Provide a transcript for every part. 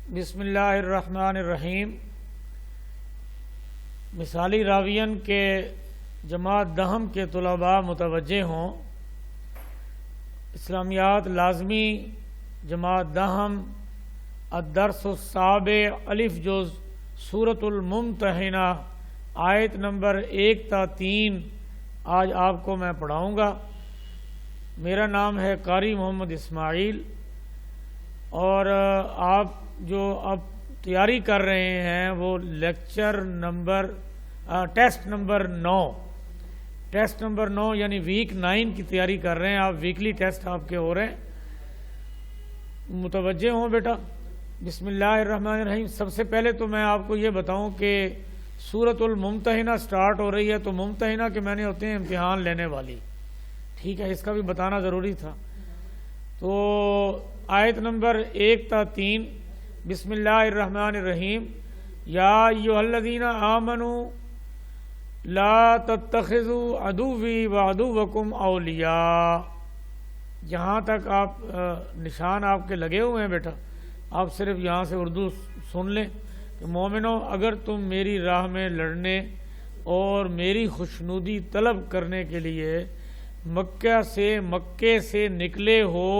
بسم اللہ الرحمن الرحیم۔ مثالی راوین کے جماعت دہم کے طلباء متوجہ ہوں، اسلامیات لازمی جماعت دہم الدرس السابع الف جز سورۃ الممتحنہ آیت نمبر 1 تا 3 آج آپ کو میں پڑھاؤں گا۔ میرا نام ہے قاری محمد اسماعیل، اور آپ جو اب تیاری کر رہے ہیں وہ ٹیسٹ نمبر 9 یعنی ویک 9 کی تیاری کر رہے ہیں آپ۔ ویکلی ٹیسٹ آپ کے ہو رہے ہیں، متوجہ ہوں بیٹا۔ بسم اللہ الرحمن الرحیم۔ سب سے پہلے تو میں آپ کو یہ بتاؤں کہ سورۃ الممتحنہ سٹارٹ ہو رہی ہے، تو ممتحنہ کے معنی ہوتے ہیں امتحان لینے والی، ٹھیک ہے، اس کا بھی بتانا ضروری تھا۔ تو آیت نمبر 1 تا 3، بسم اللہ الرحمن الرحیم۔ یا ایھا الذین آمنوا لا تتخذوا عدوی وعدوکم اولیاء۔ جہاں تک آپ نشان آپ کے لگے ہوئے ہیں بیٹا، آپ صرف یہاں سے اردو سن لیں کہ مومنوں، اگر تم میری راہ میں لڑنے اور میری خوشنودی طلب کرنے کے لیے مکے سے نکلے ہو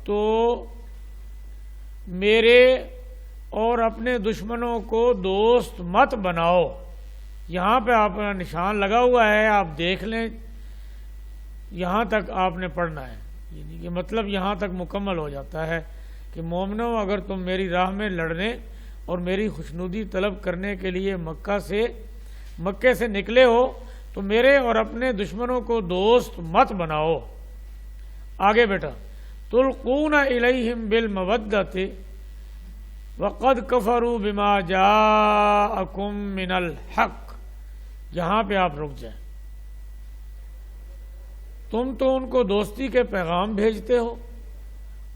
تو میرے اور اپنے دشمنوں کو دوست مت بناؤ۔ یہاں پہ آپ کا نشان لگا ہوا ہے، آپ دیکھ لیں، یہاں تک آپ نے پڑھنا ہے، یعنی کہ مطلب یہاں تک مکمل ہو جاتا ہے کہ مومنوں، اگر تم میری راہ میں لڑنے اور میری خوشنودی طلب کرنے کے لیے مکے سے نکلے ہو تو میرے اور اپنے دشمنوں کو دوست مت بناؤ۔ آگے بیٹا، تلقون الیہم بالمودۃ وقد کفروا بما جاءکم من الحق۔ یہاں پہ آپ رک جائیں۔ تم تو ان کو دوستی کے پیغام بھیجتے ہو،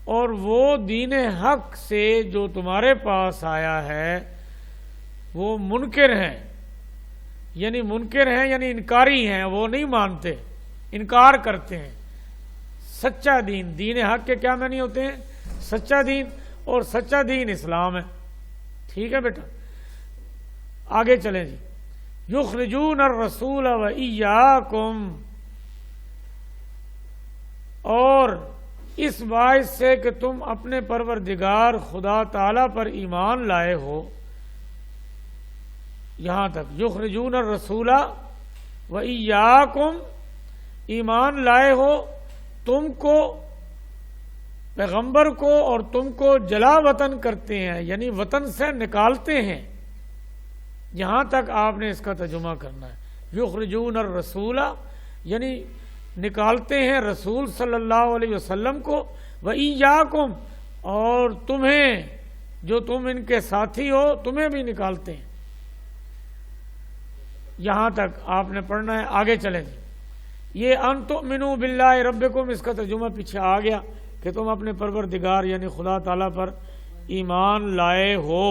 اور وہ دین حق سے جو تمہارے پاس آیا ہے وہ منکر ہیں، یعنی انکاری ہیں، وہ نہیں مانتے، انکار کرتے ہیں۔ سچا دین حق کے کیا معنی ہوتے ہیں؟ سچا دین، اور سچا دین اسلام ہے، ٹھیک ہے بیٹا۔ آگے چلیں جی۔ یخرجون الرسول وایاکم، اور اس باعث سے کہ تم اپنے پروردگار خدا تعالی پر ایمان لائے ہو۔ یہاں تک یخرجون الرسول وایاکم، ایمان لائے ہو، تم کو، پیغمبر کو اور تم کو جلا وطن کرتے ہیں، یعنی وطن سے نکالتے ہیں۔ یہاں تک آپ نے اس کا ترجمہ کرنا ہے۔ یخرجون الرسول یعنی نکالتے ہیں رسول صلی اللہ علیہ وسلم کو، وایاکم، اور تمہیں، جو تم ان کے ساتھی ہو، تمہیں بھی نکالتے ہیں۔ یہاں تک آپ نے پڑھنا ہے۔ آگے چلیں جی۔ یہ ان تؤمنوا باللہ ربکم، اس کا ترجمہ پیچھے آ گیا کہ تم اپنے پروردگار یعنی خدا تعالیٰ پر ایمان لائے ہو۔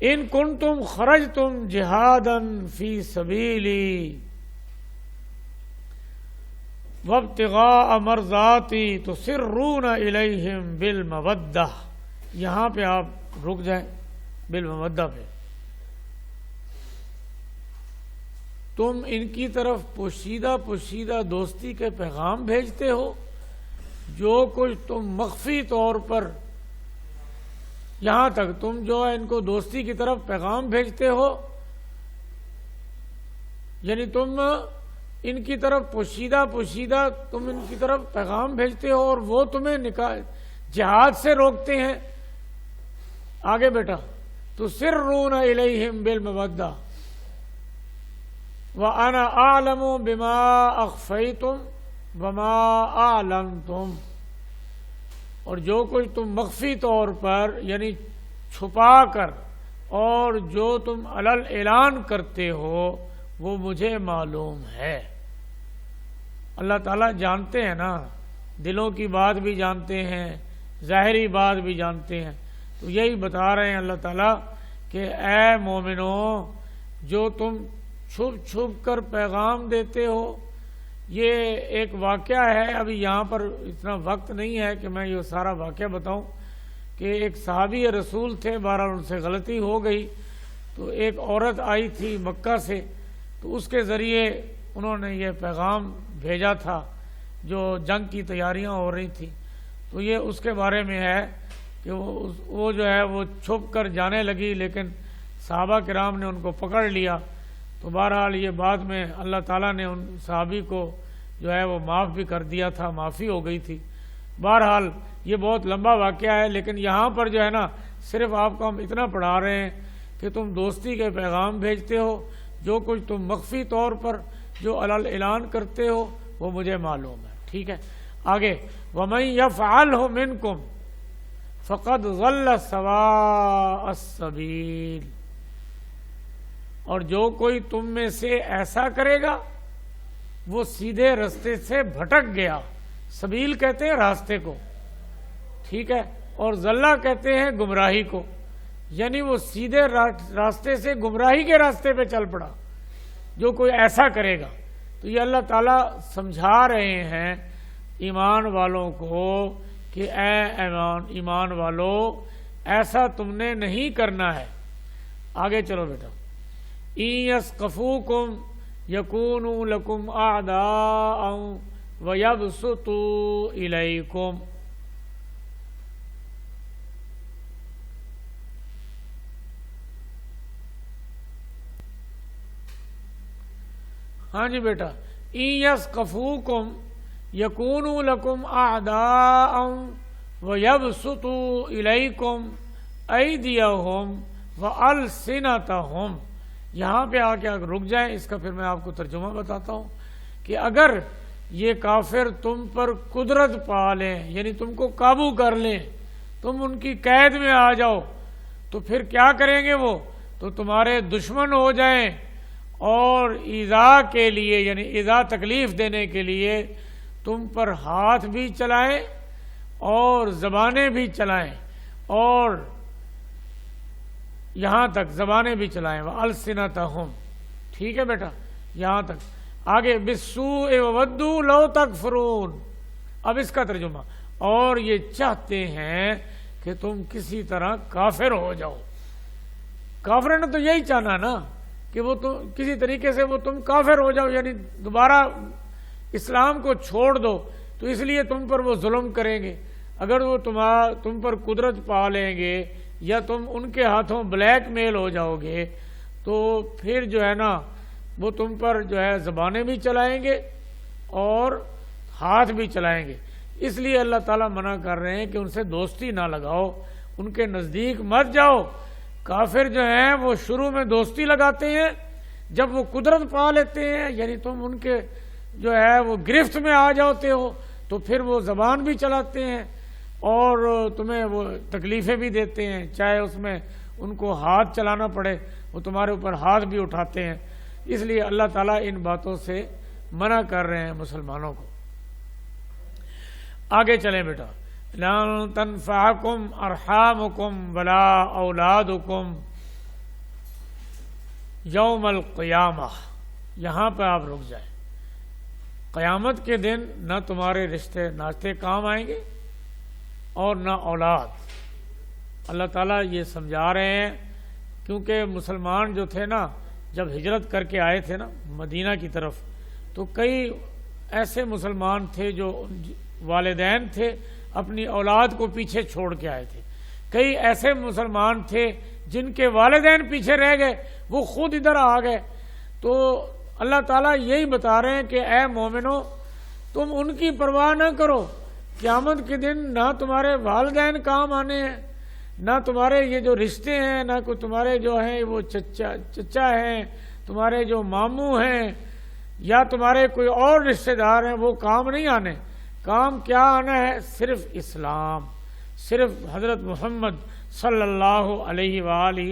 ان کنتم خرجتم جہادا فی سبیلی وابتغاء مرضاتی تسرون الیہم بالمودہ۔ یہاں پہ آپ رک جائیں، بالمودہ پہ۔ تم ان کی طرف پوشیدہ دوستی کے پیغام بھیجتے ہو، جو کچھ تم مخفی طور پر، یہاں تک تم جو ہے ان کو دوستی کی طرف پیغام بھیجتے ہو، یعنی تم ان کی طرف پوشیدہ تم ان کی طرف پیغام بھیجتے ہو، اور وہ تمہیں جہاد سے روکتے ہیں۔ آگے بیٹا، تسرون الیہم بالمودہ وَأَنَا أَعْلَمُ بِمَا أَخْفَيْتُمْ وَمَا أَعْلَنْتُمْ، اور جو کچھ تم مخفی طور پر یعنی چھپا کر اور جو تم علل اعلان کرتے ہو وہ مجھے معلوم ہے۔ اللہ تعالیٰ جانتے ہیں نا، دلوں کی بات بھی جانتے ہیں، ظاہری بات بھی جانتے ہیں۔ تو یہی بتا رہے ہیں اللہ تعالیٰ کہ اے مومنوں، جو تم چھپ کر پیغام دیتے ہو، یہ ایک واقعہ ہے، ابھی یہاں پر اتنا وقت نہیں ہے کہ میں یہ سارا واقعہ بتاؤں، کہ ایک صحابی رسول تھے، بہرحال ان سے غلطی ہو گئی، تو ایک عورت آئی تھی مکہ سے، تو اس کے ذریعے انہوں نے یہ پیغام بھیجا تھا جو جنگ کی تیاریاں ہو رہی تھیں، تو یہ اس کے بارے میں ہے کہ وہ جو ہے وہ چھپ کر جانے لگی، لیکن صحابہ کرام نے ان کو پکڑ لیا، تو بہرحال یہ بعد میں اللہ تعالیٰ نے ان صحابی کو جو ہے وہ معاف بھی کر دیا تھا، معافی ہو گئی تھی۔ بہرحال یہ بہت لمبا واقعہ ہے، لیکن یہاں پر جو ہے نا صرف آپ کو ہم اتنا پڑھا رہے ہیں کہ تم دوستی کے پیغام بھیجتے ہو، جو کچھ تم مخفی طور پر جو اعلان کرتے ہو وہ مجھے معلوم ہے، ٹھیک ہے۔ آگے وَمَن يَفْعَلْهُ مِنْكُمْ فَقَدْ ضَلَّ سَوَاءَ السَّبِيلِ، اور جو کوئی تم میں سے ایسا کرے گا وہ سیدھے راستے سے بھٹک گیا۔ سبیل کہتے ہیں راستے کو، ٹھیک ہے، اور ضلع کہتے ہیں گمراہی کو، یعنی وہ سیدھے راستے سے گمراہی کے راستے پہ چل پڑا جو کوئی ایسا کرے گا۔ تو یہ اللہ تعالیٰ سمجھا رہے ہیں ایمان والوں کو کہ اے ایمان والو ایسا تم نے نہیں کرنا ہے۔ آگے چلو بیٹا، إِن يَثْقَفُوكُمْ يَكُونُوا لَكُمْ أَعْدَاءً وَيَبْسُطُوا إِلَيْكُمْ، ہاں جی بیٹا، إِن يَثْقَفُوكُمْ يَكُونُوا لَكُمْ أَعْدَاءً وَيَبْسُطُوا إِلَيْكُمْ أَيْدِيَهُمْ وَأَلْسِنَتَهُمْ۔ یہاں پہ آ کے اگر رک جائیں، اس کا پھر میں آپ کو ترجمہ بتاتا ہوں کہ اگر یہ کافر تم پر قدرت پا لیں، یعنی تم کو قابو کر لیں، تم ان کی قید میں آ جاؤ، تو پھر کیا کریں گے وہ؟ تو تمہارے دشمن ہو جائیں اور ایذا کے لیے، یعنی ایذا تکلیف دینے کے لیے تم پر ہاتھ بھی چلائیں اور زبانیں بھی چلائیں، اور یہاں تک زبانیں بھی چلائیں، وَأَلْسِنَتَهُمْ، ٹھیک ہے بیٹا، یہاں تک۔ آگے بِالسُّوءِ وَوَدُّوا لَوْ تَكْفُرُونَ، اب اس کا ترجمہ، اور یہ چاہتے ہیں کہ تم کسی طرح کافر ہو جاؤ۔ کافر نے تو یہی چاہنا نا کہ وہ تم کسی طریقے سے وہ تم کافر ہو جاؤ، یعنی دوبارہ اسلام کو چھوڑ دو، تو اس لیے تم پر وہ ظلم کریں گے۔ اگر وہ تم پر قدرت پا لیں گے یا تم ان کے ہاتھوں بلیک میل ہو جاؤ گے، تو پھر جو ہے نا وہ تم پر جو ہے زبانیں بھی چلائیں گے اور ہاتھ بھی چلائیں گے۔ اس لیے اللہ تعالیٰ منع کر رہے ہیں کہ ان سے دوستی نہ لگاؤ، ان کے نزدیک مت جاؤ۔ کافر جو ہیں وہ شروع میں دوستی لگاتے ہیں، جب وہ قدرت پا لیتے ہیں، یعنی تم ان کے جو ہے وہ گرفت میں آ جاتے ہو، تو پھر وہ زبان بھی چلاتے ہیں اور تمہیں وہ تکلیفیں بھی دیتے ہیں، چاہے اس میں ان کو ہاتھ چلانا پڑے، وہ تمہارے اوپر ہاتھ بھی اٹھاتے ہیں۔ اس لیے اللہ تعالیٰ ان باتوں سے منع کر رہے ہیں مسلمانوں کو۔ آگے چلیں بیٹا، لَن تَنفَعَكُمْ أَرْحَامُكُمْ وَلَا أَوْلَادُكُمْ یوم القیامہ، یہاں پہ آپ رک جائیں۔ قیامت کے دن نہ تمہارے رشتے ناطے کام آئیں گے اور نہ اولاد۔ اللہ تعالیٰ یہ سمجھا رہے ہیں، کیونکہ مسلمان جو تھے نا جب ہجرت کر کے آئے تھے نا مدینہ کی طرف، تو کئی ایسے مسلمان تھے جو والدین تھے اپنی اولاد کو پیچھے چھوڑ کے آئے تھے، کئی ایسے مسلمان تھے جن کے والدین پیچھے رہ گئے، وہ خود ادھر آ گئے۔ تو اللہ تعالیٰ یہی بتا رہے ہیں کہ اے مومنو، تم ان کی پرواہ نہ کرو، قیامت کے دن نہ تمہارے والدین کام آنے ہیں، نہ تمہارے یہ جو رشتے ہیں، نہ کوئی تمہارے جو ہیں وہ چچا ہیں، تمہارے جو ماموں ہیں یا تمہارے کوئی اور رشتے دار ہیں، وہ کام نہیں آنے۔ کام کیا آنا ہے؟ صرف اسلام، صرف حضرت محمد صلی اللہ علیہ وآلہ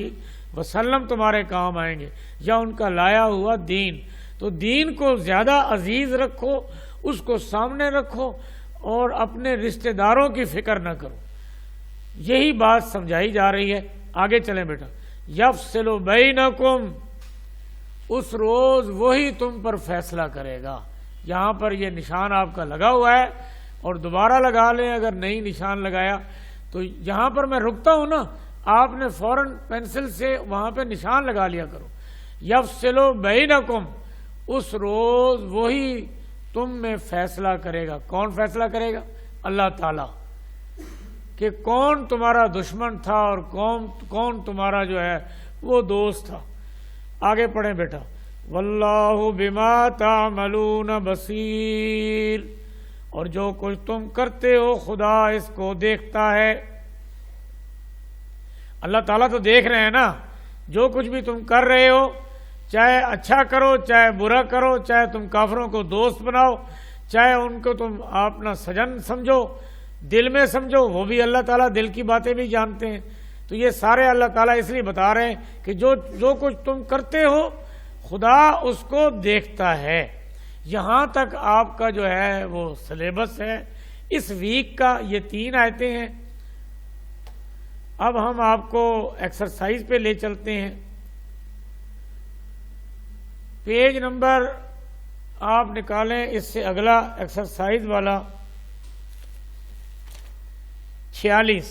وسلم تمہارے کام آئیں گے، یا ان کا لایا ہوا دین۔ تو دین کو زیادہ عزیز رکھو، اس کو سامنے رکھو اور اپنے رشتہ داروں کی فکر نہ کرو۔ یہی بات سمجھائی جا رہی ہے۔ آگے چلیں بیٹا، یفصل بینکم، اس روز وہی تم پر فیصلہ کرے گا۔ یہاں پر یہ نشان آپ کا لگا ہوا ہے، اور دوبارہ لگا لیں اگر نہیں نشان لگایا تو یہاں پر میں رکتا ہوں نا، آپ نے فوراً پینسل سے وہاں پہ نشان لگا لیا کرو. یفصل بینکم، اس روز وہی تم میں فیصلہ کرے گا. کون فیصلہ کرے گا؟ اللہ تعالیٰ، کہ کون تمہارا دشمن تھا اور کون تمہارا جو ہے وہ دوست تھا. آگے پڑھیں بیٹا. واللہ بما تعملون بصیر، اور جو کچھ تم کرتے ہو خدا اس کو دیکھتا ہے. اللہ تعالیٰ تو دیکھ رہے ہیں نا، جو کچھ بھی تم کر رہے ہو، چاہے اچھا کرو چاہے برا کرو، چاہے تم کافروں کو دوست بناؤ، چاہے ان کو تم اپنا سجن سمجھو، دل میں سمجھو، وہ بھی اللہ تعالیٰ دل کی باتیں بھی جانتے ہیں. تو یہ سارے اللہ تعالیٰ اس لیے بتا رہے ہیں کہ جو کچھ تم کرتے ہو خدا اس کو دیکھتا ہے. یہاں تک آپ کا جو ہے وہ سلیبس ہے اس ویک کا. یہ 3 آیتیں ہیں. اب ہم آپ کو ایکسرسائز پہ لے چلتے ہیں. پیج نمبر آپ نکالیں اس سے اگلا ایکسرسائز والا 46،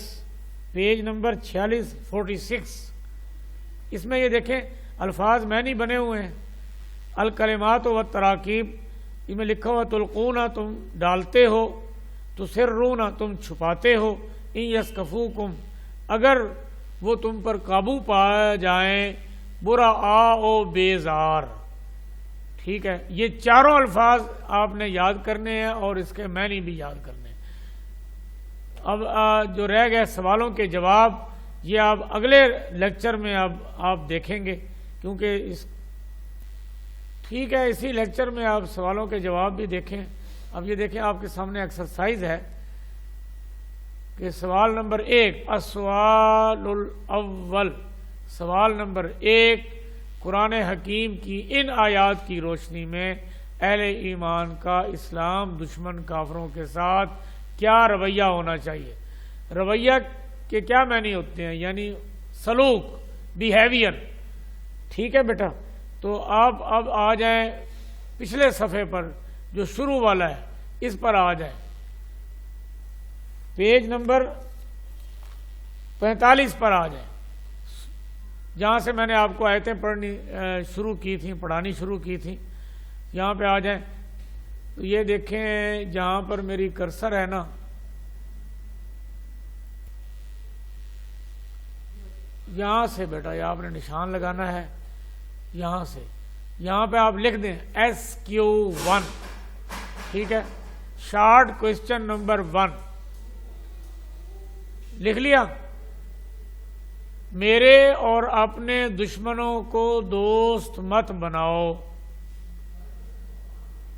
پیج نمبر 46 46. اس میں یہ دیکھیں الفاظ میں نہیں بنے ہوئے ہیں. الکلمات و تراکیب، اس میں لکھا ہوا تلقون، تم ڈالتے ہو، تسرون، تم چھپاتے ہو، ان یسکفوکم، اگر وہ تم پر قابو پا جائیں، برا او بیزار. ٹھیک ہے، یہ چاروں الفاظ آپ نے یاد کرنے ہیں اور اس کے معنی بھی یاد کرنے ہیں. اب جو رہ گئے سوالوں کے جواب، یہ آپ اگلے لیکچر میں اب آپ دیکھیں گے، کیونکہ ٹھیک ہے اسی لیکچر میں آپ سوالوں کے جواب بھی دیکھیں. اب یہ دیکھیں آپ کے سامنے ایکسرسائز ہے کہ سوال نمبر 1، السؤال الاول، سوال نمبر 1، قرآن حکیم کی ان آیات کی روشنی میں اہل ایمان کا اسلام دشمن کافروں کے ساتھ کیا رویہ ہونا چاہیے. رویہ کے کیا معنی ہوتے ہیں؟ یعنی سلوک، بیہیویئر. ٹھیک ہے بیٹا، تو آپ اب آ جائیں پچھلے صفحے پر جو شروع والا ہے، اس پر آ جائیں. پیج نمبر 45 پر آ جائیں، جہاں سے میں نے آپ کو آیتیں پڑھانی شروع کی تھیں. یہاں پہ آ جائیں. تو یہ دیکھیں جہاں پر میری کرسر ہے نا، یہاں سے بیٹا یہ آپ نے نشان لگانا ہے. یہاں سے یہاں پہ آپ لکھ دیں SQ1. ٹھیک ہے، شارٹ کوشچن نمبر 1 لکھ لیا. میرے اور اپنے دشمنوں کو دوست مت بناؤ،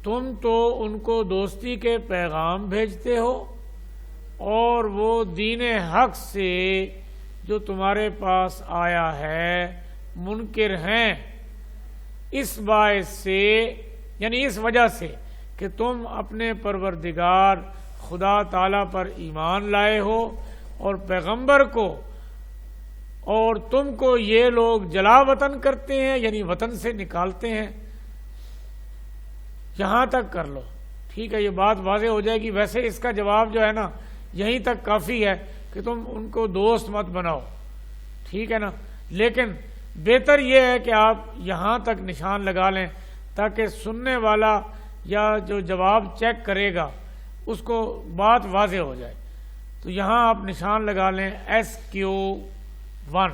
تم تو ان کو دوستی کے پیغام بھیجتے ہو اور وہ دین حق سے جو تمہارے پاس آیا ہے منکر ہیں، اس باعث سے یعنی اس وجہ سے کہ تم اپنے پروردگار خدا تعالی پر ایمان لائے ہو اور پیغمبر کو، اور تم کو یہ لوگ جلا وطن کرتے ہیں، یعنی وطن سے نکالتے ہیں. یہاں تک کر لو. ٹھیک ہے، یہ بات واضح ہو جائے گی. ویسے اس کا جواب جو ہے نا یہیں تک کافی ہے کہ تم ان کو دوست مت بناؤ. ٹھیک ہے نا، لیکن بہتر یہ ہے کہ آپ یہاں تک نشان لگا لیں تاکہ سننے والا یا جو جواب چیک کرے گا اس کو بات واضح ہو جائے. تو یہاں آپ نشان لگا لیں SQ1.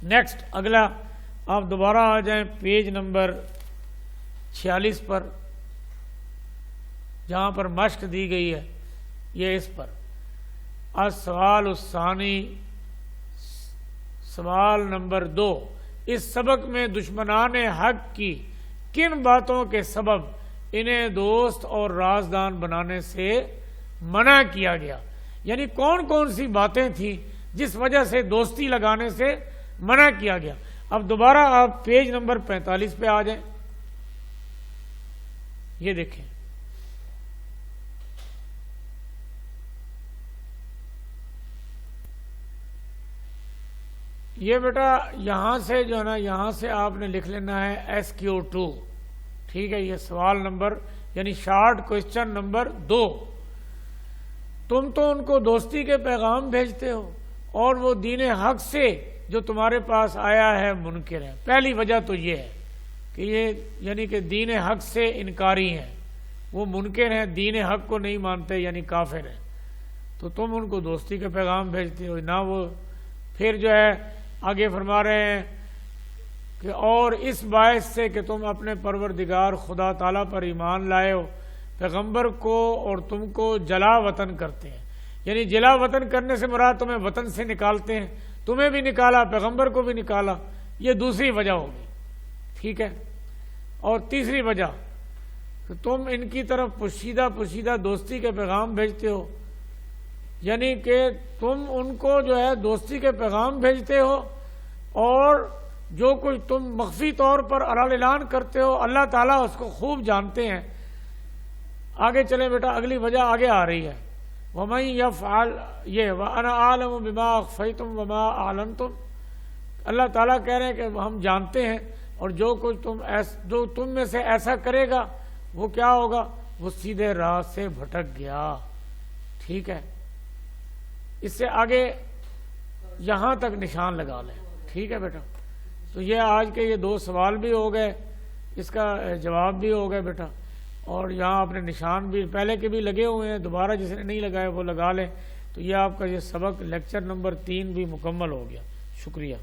نیکسٹ اگلا آپ دوبارہ آ جائیں پیج نمبر 46 پر، جہاں پر مشق دی گئی ہے یہ اس پر. السوال الثانی، سوال نمبر 2، اس سبق میں دشمنان حق کی کن باتوں کے سبب انہیں دوست اور رازدان بنانے سے منع کیا گیا؟ یعنی کون کون سی باتیں تھیں جس وجہ سے دوستی لگانے سے منع کیا گیا. اب دوبارہ آپ پیج نمبر 45 پہ آ جائیں. یہ دیکھیں، یہ بیٹا یہاں سے جو ہے نا یہاں سے آپ نے لکھ لینا ہے SQ2. ٹھیک ہے، یہ سوال نمبر یعنی شارٹ کوشچن نمبر 2. تم تو ان کو دوستی کے پیغام بھیجتے ہو اور وہ دین حق سے جو تمہارے پاس آیا ہے منکر ہے۔ پہلی وجہ تو یہ ہے کہ یہ یعنی کہ دین حق سے انکاری ہیں، وہ منکر ہیں، دین حق کو نہیں مانتے یعنی کافر ہیں، تو تم ان کو دوستی کے پیغام بھیجتے ہو نہ وہ۔ پھر جو ہے آگے فرما رہے ہیں کہ اور اس باعث سے کہ تم اپنے پروردگار خدا تعالیٰ پر ایمان لائے ہو، پیغمبر کو اور تم کو جلا وطن کرتے ہیں، یعنی جلا وطن کرنے سے مراد تمہیں وطن سے نکالتے ہیں، تمہیں بھی نکالا، پیغمبر کو بھی نکالا، یہ دوسری وجہ ہوگی، ٹھیک ہے۔ اور تیسری وجہ کہ تم ان کی طرف پوشیدہ دوستی کے پیغام بھیجتے ہو، یعنی کہ تم ان کو جو ہے دوستی کے پیغام بھیجتے ہو اور جو کچھ تم مخفی طور پر اعلان کرتے ہو اللہ تعالیٰ اس کو خوب جانتے ہیں۔ آگے چلیں بیٹا، اگلی وجہ آگے آ رہی ہے، وَمَن يَفْعَلْ یہ وَأَنَا أَعْلَمُ بِمَا أَخْفَيْتُمْ وَمَا أَعْلَنْتُمْ، اللہ تعالیٰ کہہ رہے ہیں کہ ہم جانتے ہیں، اور جو کچھ جو تم میں سے ایسا کرے گا وہ کیا ہوگا، وہ سیدھے راہ سے بھٹک گیا، ٹھیک ہے۔ اس سے آگے یہاں تک نشان لگا لیں، ٹھیک ہے بیٹا۔ تو یہ آج کے یہ 2 سوال بھی ہو گئے، اس کا جواب بھی ہو گئے بیٹا، اور یہاں اپنے نشان بھی پہلے کے بھی لگے ہوئے ہیں، دوبارہ جس نے نہیں لگائے وہ لگا لیں۔ تو یہ آپ کا یہ سبق لیکچر نمبر 3 بھی مکمل ہو گیا، شکریہ۔